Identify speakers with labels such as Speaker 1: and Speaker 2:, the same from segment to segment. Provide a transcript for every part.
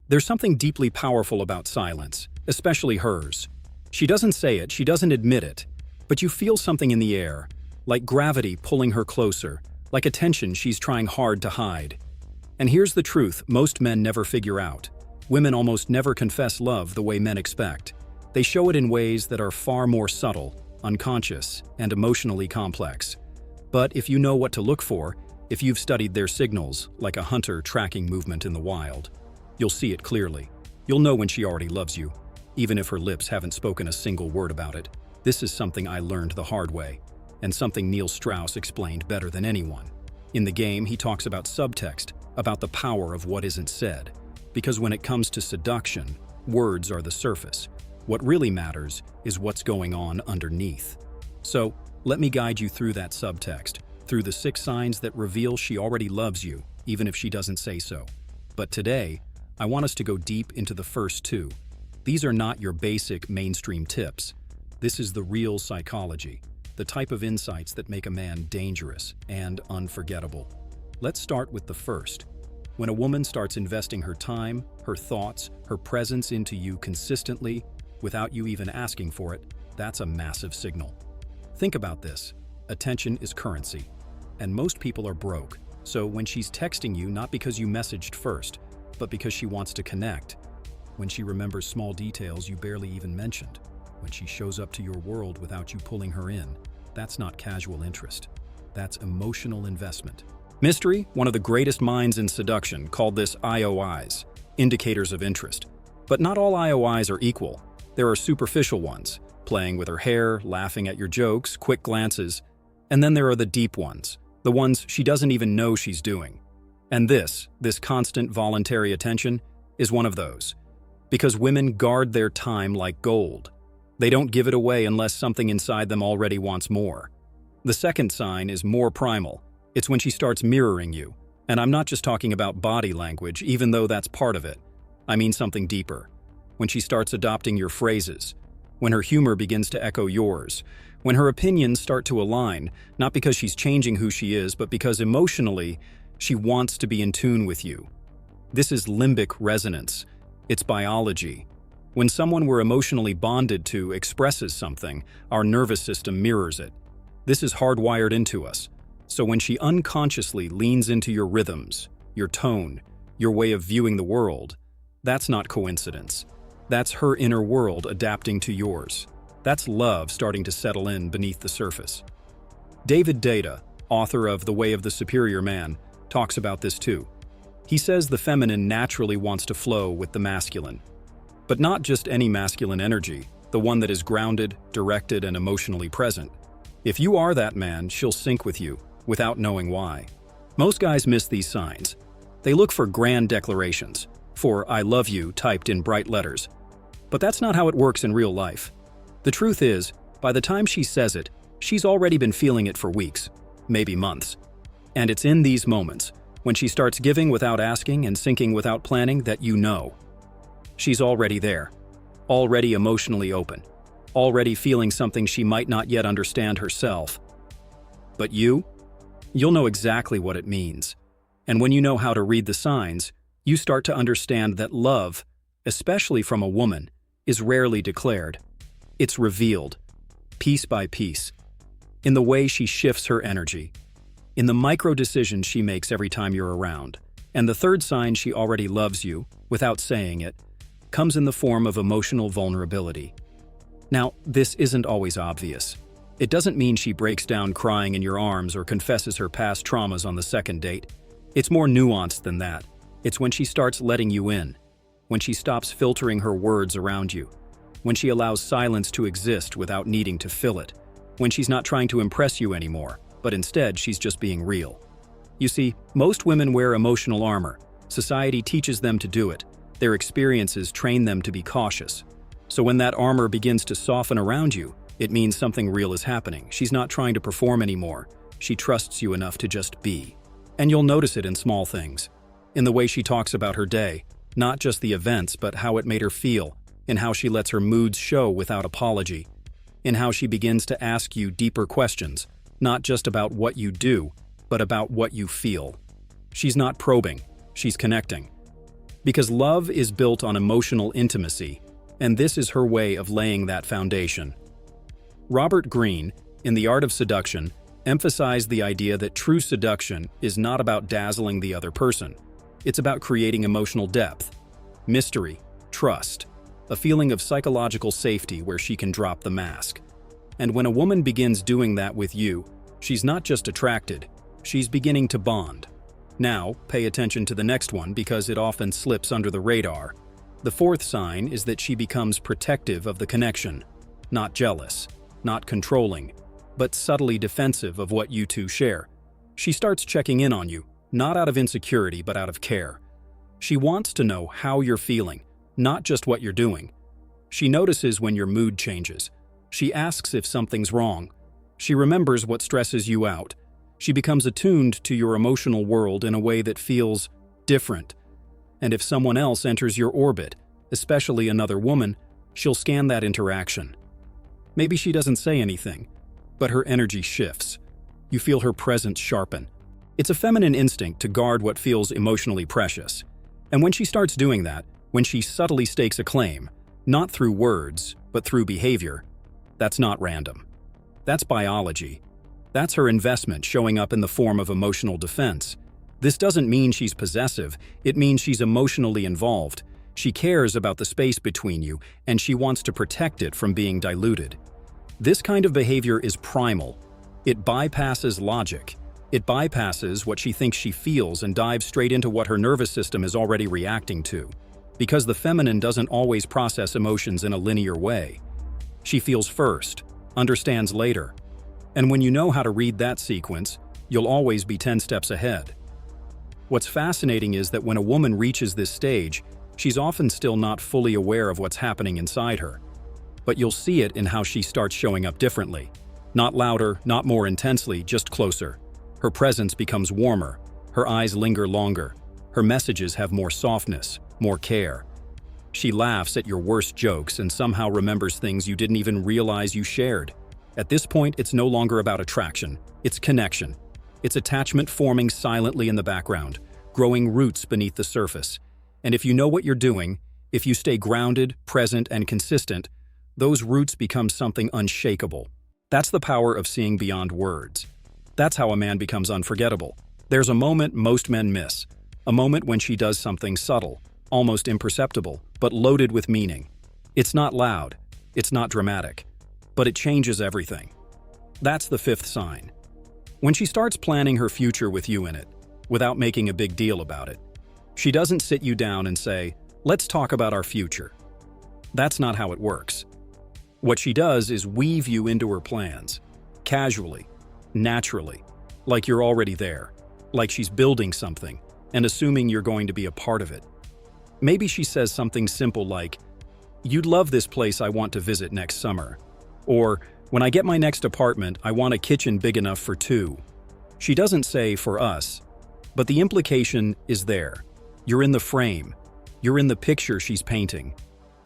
Speaker 1: There's something deeply powerful about silence, especially hers. She doesn't say it, she doesn't admit it, but you feel something in the air, like gravity pulling her closer, like a tension she's trying hard to hide. And here's the truth most men never figure out. Women almost never confess love the way men expect. They show it in ways that are far more subtle, unconscious, and emotionally complex. But if you know what to look for, if you've studied their signals, like a hunter tracking movement in the wild, you'll see it clearly. You'll know when she already loves you, even if her lips haven't spoken a single word about it. This is something I learned the hard way, and something Neil Strauss explained better than anyone. In the game, he talks about subtext, about the power of what isn't said. Because when it comes to seduction, words are the surface. What really matters is what's going on underneath. So, let me guide you through that subtext, through the 6 signs that reveal she already loves you, even if she doesn't say so. But today, I want us to go deep into the first 2. These are not your basic mainstream tips. This is the real psychology, the type of insights that make a man dangerous and unforgettable. Let's start with the first. When a woman starts investing her time, her thoughts, her presence into you consistently, without you even asking for it, that's a massive signal. Think about this. Attention is currency, and most people are broke. So when she's texting you, not because you messaged first, but because she wants to connect, when she remembers small details you barely even mentioned, when she shows up to your world without you pulling her in, that's not casual interest. That's emotional investment. Mystery, one of the greatest minds in seduction, called this IOIs, indicators of interest. But not all IOIs are equal. There are superficial ones, playing with her hair, laughing at your jokes, quick glances. And then there are the deep ones, the ones she doesn't even know she's doing. And this constant voluntary attention, is one of those. Because women guard their time like gold. They don't give it away unless something inside them already wants more. The second sign is more primal. It's when she starts mirroring you. And I'm not just talking about body language, even though that's part of it. I mean something deeper. When she starts adopting your phrases. When her humor begins to echo yours. When her opinions start to align, not because she's changing who she is, but because emotionally, she wants to be in tune with you. This is limbic resonance. It's biology. When someone we're emotionally bonded to expresses something, our nervous system mirrors it. This is hardwired into us. So when she unconsciously leans into your rhythms, your tone, your way of viewing the world, that's not coincidence. That's her inner world adapting to yours. That's love starting to settle in beneath the surface. David Deida, author of The Way of the Superior Man, talks about this too. He says the feminine naturally wants to flow with the masculine. But not just any masculine energy, the one that is grounded, directed, and emotionally present. If you are that man, she'll sync with you, without knowing why. Most guys miss these signs. They look for grand declarations, for "I love you" typed in bright letters. But that's not how it works in real life. The truth is, by the time she says it, she's already been feeling it for weeks, maybe months. And it's in these moments, when she starts giving without asking and syncing without planning, that you know. She's already there, already emotionally open, already feeling something she might not yet understand herself. But you'll know exactly what it means. And when you know how to read the signs, you start to understand that love, especially from a woman, is rarely declared. It's revealed, piece by piece, in the way she shifts her energy, in the micro decisions she makes every time you're around. And the third sign she already loves you, without saying it, comes in the form of emotional vulnerability. Now, this isn't always obvious. It doesn't mean she breaks down crying in your arms or confesses her past traumas on the second date. It's more nuanced than that. It's when she starts letting you in, when she stops filtering her words around you, when she allows silence to exist without needing to fill it, when she's not trying to impress you anymore, but instead she's just being real. You see, most women wear emotional armor. Society teaches them to do it. Their experiences train them to be cautious. So when that armor begins to soften around you, it means something real is happening. She's not trying to perform anymore. She trusts you enough to just be. And you'll notice it in small things. In the way she talks about her day, not just the events, but how it made her feel, in how she lets her moods show without apology, in how she begins to ask you deeper questions, not just about what you do, but about what you feel. She's not probing, she's connecting. Because love is built on emotional intimacy, and this is her way of laying that foundation. Robert Greene, in The Art of Seduction, emphasized the idea that true seduction is not about dazzling the other person. It's about creating emotional depth, mystery, trust, a feeling of psychological safety where she can drop the mask. And when a woman begins doing that with you, she's not just attracted, she's beginning to bond. Now, pay attention to the next one because it often slips under the radar. The fourth sign is that she becomes protective of the connection, not jealous, not controlling, but subtly defensive of what you two share. She starts checking in on you, not out of insecurity but out of care. She wants to know how you're feeling, not just what you're doing. She notices when your mood changes. She asks if something's wrong. She remembers what stresses you out. She becomes attuned to your emotional world in a way that feels different. And if someone else enters your orbit, especially another woman, she'll scan that interaction. Maybe she doesn't say anything, but her energy shifts. You feel her presence sharpen. It's a feminine instinct to guard what feels emotionally precious. And when she starts doing that, when she subtly stakes a claim, not through words, but through behavior, that's not random. That's biology. That's her investment showing up in the form of emotional defense. This doesn't mean she's possessive, it means she's emotionally involved. She cares about the space between you, and she wants to protect it from being diluted. This kind of behavior is primal. It bypasses logic. It bypasses what she thinks she feels and dives straight into what her nervous system is already reacting to. Because the feminine doesn't always process emotions in a linear way. She feels first, understands later. And when you know how to read that sequence, you'll always be 10 steps ahead. What's fascinating is that when a woman reaches this stage, she's often still not fully aware of what's happening inside her. But you'll see it in how she starts showing up differently. Not louder, not more intensely, just closer. Her presence becomes warmer. Her eyes linger longer. Her messages have more softness, more care. She laughs at your worst jokes and somehow remembers things you didn't even realize you shared. At this point, it's no longer about attraction. It's connection. It's attachment forming silently in the background, growing roots beneath the surface. And if you know what you're doing, if you stay grounded, present, and consistent, those roots become something unshakable. That's the power of seeing beyond words. That's how a man becomes unforgettable. There's a moment most men miss. A moment when she does something subtle, almost imperceptible, but loaded with meaning. It's not loud. It's not dramatic. But it changes everything. That's the fifth sign. When she starts planning her future with you in it, without making a big deal about it, she doesn't sit you down and say, "Let's talk about our future." That's not how it works. What she does is weave you into her plans, casually, naturally, like you're already there, like she's building something, and assuming you're going to be a part of it. Maybe she says something simple like, "You'd love this place I want to visit next summer," or, "When I get my next apartment, I want a kitchen big enough for two." She doesn't say "for us," but the implication is there. You're in the frame. You're in the picture she's painting.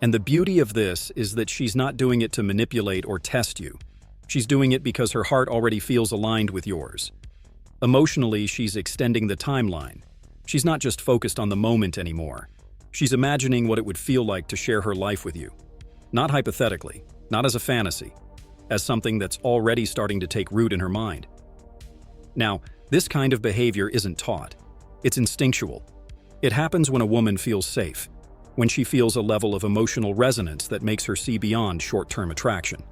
Speaker 1: And the beauty of this is that she's not doing it to manipulate or test you. She's doing it because her heart already feels aligned with yours. Emotionally, she's extending the timeline. She's not just focused on the moment anymore. She's imagining what it would feel like to share her life with you. Not hypothetically, not as a fantasy, as something that's already starting to take root in her mind. Now, this kind of behavior isn't taught. It's instinctual. It happens when a woman feels safe, when she feels a level of emotional resonance that makes her see beyond short-term attraction.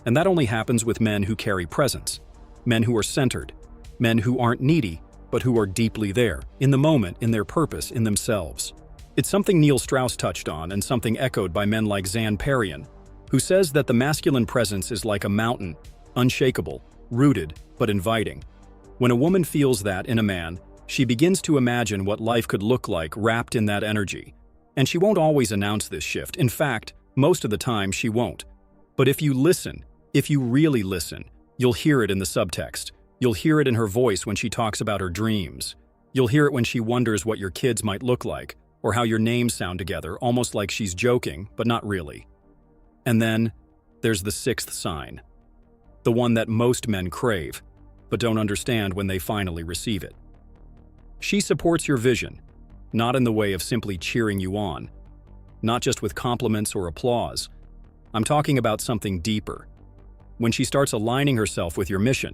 Speaker 1: And that only happens with men who carry presence, men who are centered, men who aren't needy, but who are deeply there, in the moment, in their purpose, in themselves. It's something Neil Strauss touched on and something echoed by men like Zan Perrian, who says that the masculine presence is like a mountain, unshakable, rooted, but inviting. When a woman feels that in a man, she begins to imagine what life could look like wrapped in that energy. And she won't always announce this shift. In fact, most of the time she won't. But if you listen, if you really listen, you'll hear it in the subtext. You'll hear it in her voice when she talks about her dreams. You'll hear it when she wonders what your kids might look like, or how your names sound together, almost like she's joking, but not really. And then, there's the sixth sign. The one that most men crave, but don't understand when they finally receive it. She supports your vision. not in the way of simply cheering you on, not just with compliments or applause. I'm talking about something deeper. When she starts aligning herself with your mission,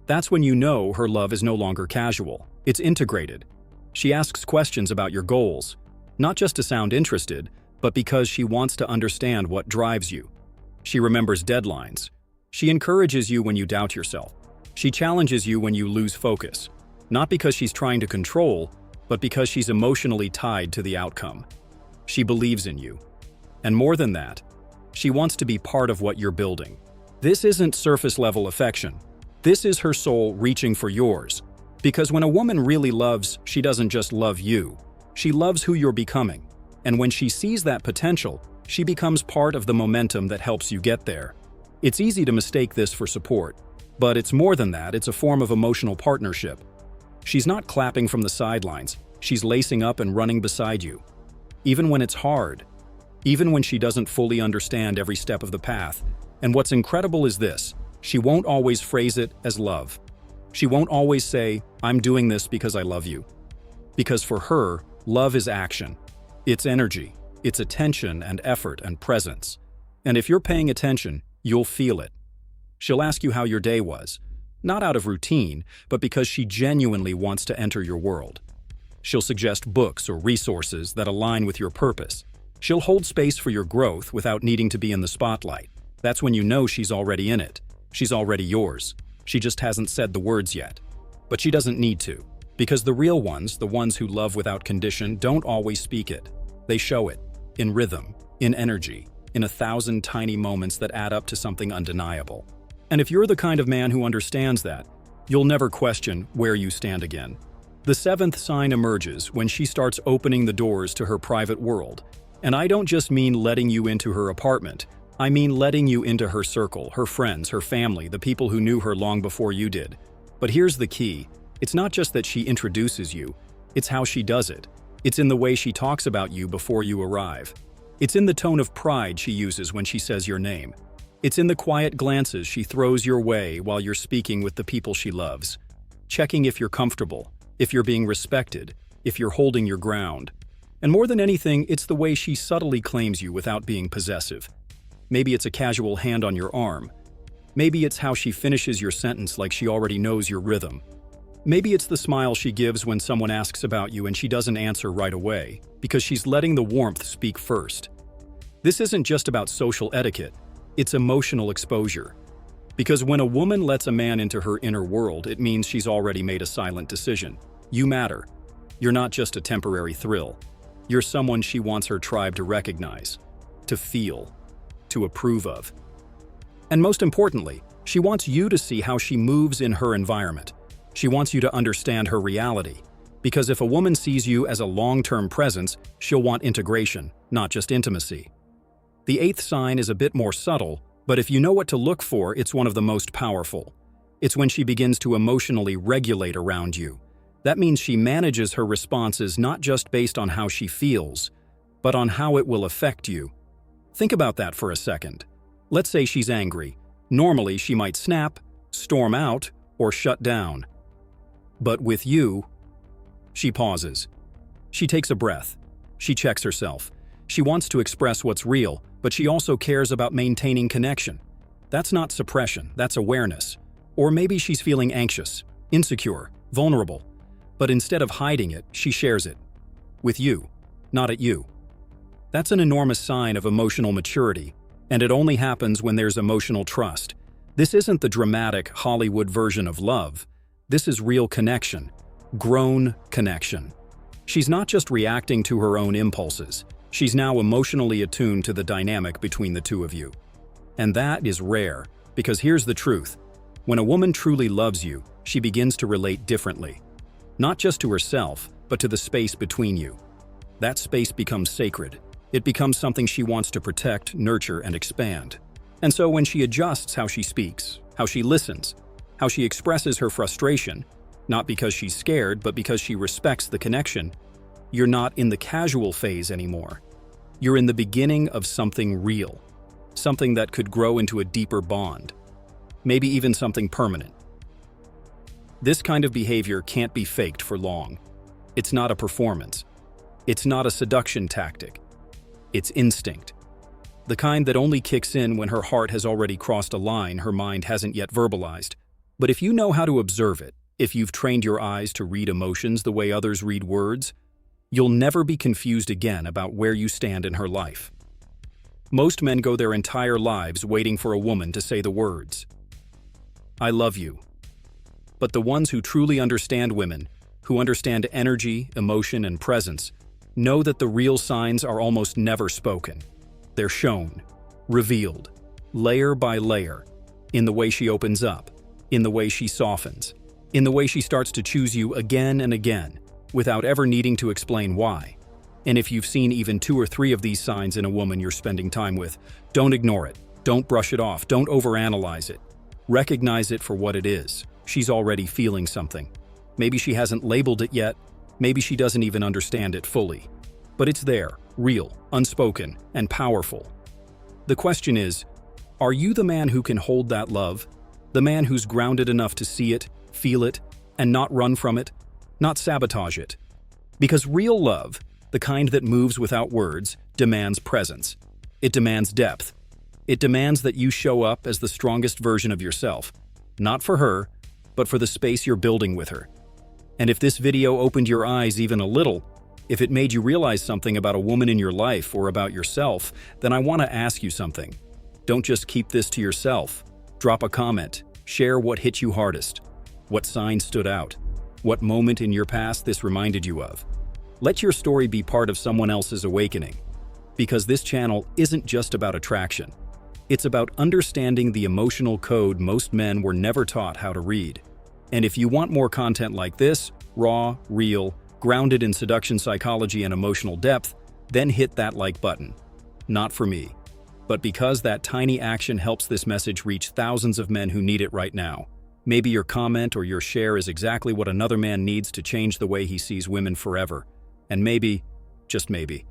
Speaker 1: that's when you know her love is no longer casual. It's integrated. She asks questions about your goals, not just to sound interested, but because she wants to understand what drives you. She remembers deadlines. She encourages you when you doubt yourself. She challenges you when you lose focus, not because she's trying to control, but because she's emotionally tied to the outcome. She believes in you. And more than that, she wants to be part of what you're building. This isn't surface-level affection. This is her soul reaching for yours. Because when a woman really loves, she doesn't just love you. She loves who you're becoming. And when she sees that potential, she becomes part of the momentum that helps you get there. It's easy to mistake this for support, but it's more than that. It's a form of emotional partnership. She's not clapping from the sidelines. She's lacing up and running beside you. Even when it's hard. Even when she doesn't fully understand every step of the path. And what's incredible is this: she won't always phrase it as love. She won't always say, "I'm doing this because I love you." Because for her, love is action. It's energy. It's attention and effort and presence. And if you're paying attention, you'll feel it. She'll ask you how your day was, not out of routine, but because she genuinely wants to enter your world. She'll suggest books or resources that align with your purpose. She'll hold space for your growth without needing to be in the spotlight. That's when you know she's already in it. She's already yours. She just hasn't said the words yet. But she doesn't need to, because the real ones, the ones who love without condition, don't always speak it. They show it, in rhythm, in energy, in 1,000 tiny moments that add up to something undeniable. And if you're the kind of man who understands that, you'll never question where you stand again. The 7th sign emerges when she starts opening the doors to her private world. And I don't just mean letting you into her apartment. I mean letting you into her circle, her friends, her family, the people who knew her long before you did. But here's the key. It's not just that she introduces you, it's how she does it. It's in the way she talks about you before you arrive. It's in the tone of pride she uses when she says your name. It's in the quiet glances she throws your way while you're speaking with the people she loves, checking if you're comfortable, if you're being respected, if you're holding your ground. And more than anything, it's the way she subtly claims you without being possessive. Maybe it's a casual hand on your arm. Maybe it's how she finishes your sentence like she already knows your rhythm. Maybe it's the smile she gives when someone asks about you and she doesn't answer right away, because she's letting the warmth speak first. This isn't just about social etiquette, it's emotional exposure. Because when a woman lets a man into her inner world, it means she's already made a silent decision. You matter. You're not just a temporary thrill. You're someone she wants her tribe to recognize, to feel, to approve of. And most importantly, she wants you to see how she moves in her environment. She wants you to understand her reality. Because if a woman sees you as a long-term presence, she'll want integration, not just intimacy. The 8th sign is a bit more subtle, but if you know what to look for, it's one of the most powerful. It's when she begins to emotionally regulate around you. That means she manages her responses not just based on how she feels, but on how it will affect you. Think about that for a second. Let's say she's angry. Normally, she might snap, storm out, or shut down. But with you, she pauses. She takes a breath. She checks herself. She wants to express what's real, but she also cares about maintaining connection. That's not suppression, that's awareness. Or maybe she's feeling anxious, insecure, vulnerable. But instead of hiding it, she shares it. With you, not at you. That's an enormous sign of emotional maturity, and it only happens when there's emotional trust. This isn't the dramatic Hollywood version of love. This is real connection, grown connection. She's not just reacting to her own impulses. She's now emotionally attuned to the dynamic between the two of you. And that is rare, because here's the truth. When a woman truly loves you, she begins to relate differently. Not just to herself, but to the space between you. That space becomes sacred. It becomes something she wants to protect, nurture, and expand. And so when she adjusts how she speaks, how she listens, how she expresses her frustration, not because she's scared, but because she respects the connection, you're not in the casual phase anymore. You're in the beginning of something real, something that could grow into a deeper bond, maybe even something permanent. This kind of behavior can't be faked for long. It's not a performance. It's not a seduction tactic. It's instinct. The kind that only kicks in when her heart has already crossed a line her mind hasn't yet verbalized. But if you know how to observe it, if you've trained your eyes to read emotions the way others read words, you'll never be confused again about where you stand in her life. Most men go their entire lives waiting for a woman to say the words, "I love you." But the ones who truly understand women, who understand energy, emotion, and presence, know that the real signs are almost never spoken. They're shown, revealed, layer by layer, in the way she opens up, in the way she softens, in the way she starts to choose you again and again, without ever needing to explain why. And if you've seen even 2 or 3 of these signs in a woman you're spending time with, don't ignore it, don't brush it off, don't overanalyze it. Recognize it for what it is. She's already feeling something. Maybe she hasn't labeled it yet, maybe she doesn't even understand it fully. But it's there, real, unspoken, and powerful. The question is, are you the man who can hold that love? The man who's grounded enough to see it, feel it, and not run from it, not sabotage it? Because real love, the kind that moves without words, demands presence. It demands depth. It demands that you show up as the strongest version of yourself, not for her, but for the space you're building with her. And if this video opened your eyes even a little, if it made you realize something about a woman in your life or about yourself, then I want to ask you something. Don't just keep this to yourself. Drop a comment. Share what hit you hardest. What sign stood out? What moment in your past this reminded you of? Let your story be part of someone else's awakening. Because this channel isn't just about attraction. It's about understanding the emotional code most men were never taught how to read. And if you want more content like this, raw, real, grounded in seduction psychology and emotional depth, then hit that like button. Not for me, but because that tiny action helps this message reach thousands of men who need it right now. Maybe your comment or your share is exactly what another man needs to change the way he sees women forever. And maybe, just maybe,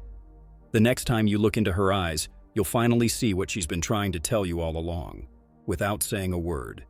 Speaker 1: the next time you look into her eyes, you'll finally see what she's been trying to tell you all along, without saying a word.